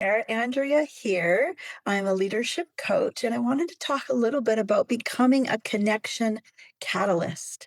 Andrea here. I'm a leadership coach, and I wanted to talk a little bit about becoming a connection catalyst.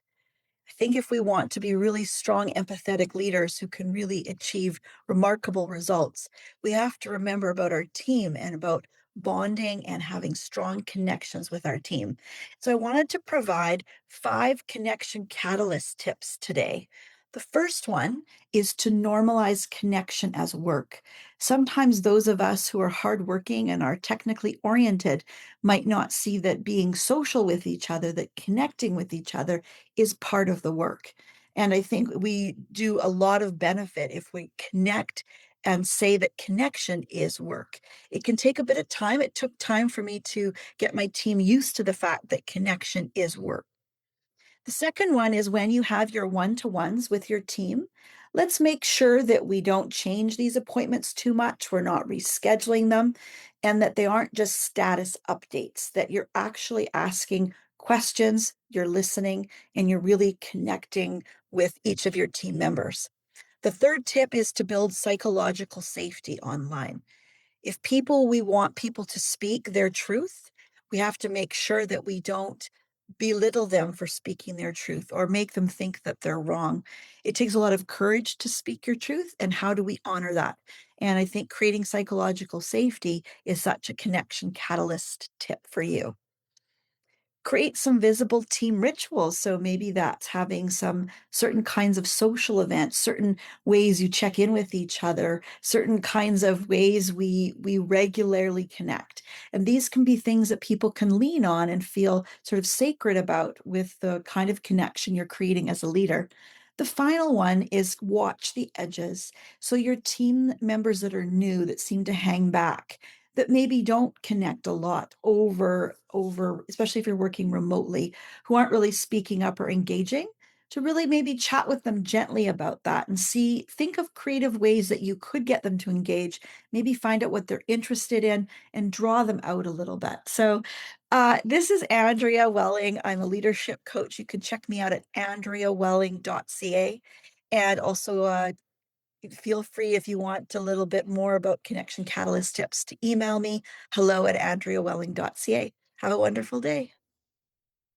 I think if we want to be really strong, empathetic leaders who can really achieve remarkable results, we have to remember about our team and about bonding and having strong connections with our team. So, I wanted to provide 5 connection catalyst tips today. The first one is to normalize connection as work. Sometimes those of us who are hardworking and are technically oriented might not see that being social with each other, that connecting with each other, is part of the work. And I think we do a lot of benefit if we connect and say that connection is work. It can take a bit of time. It took time for me to get my team used to the fact that connection is work. The second one is when you have your one to ones with your team, let's make sure that we don't change these appointments too much. We're not rescheduling them, and that they aren't just status updates, that you're actually asking questions, you're listening, and you're really connecting with each of your team members. The third tip is to build psychological safety online. If we want people to speak their truth, we have to make sure that we don't belittle them for speaking their truth or make them think that they're wrong. It takes a lot of courage to speak your truth. And how do we honor that? And I think creating psychological safety is such a connection catalyst tip for you. Create some visible team rituals. So maybe that's having some certain kinds of social events, certain ways you check in with each other, certain kinds of ways we regularly connect. And these can be things that people can lean on and feel sort of sacred about with the kind of connection you're creating as a leader. The final one is watch the edges. So your team members that are new that seem to hang back, that maybe don't connect a lot over especially if you're working remotely, who aren't really speaking up or engaging, to really maybe chat with them gently about that and think of creative ways that you could get them to engage, maybe find out what they're interested in and draw them out a little bit. So this is Andrea Welling. I'm a leadership coach. You can check me out at andreawelling.ca, and also feel free, if you want a little bit more about Connection Catalyst tips, to email me hello@andreawelling.ca. Have a wonderful day.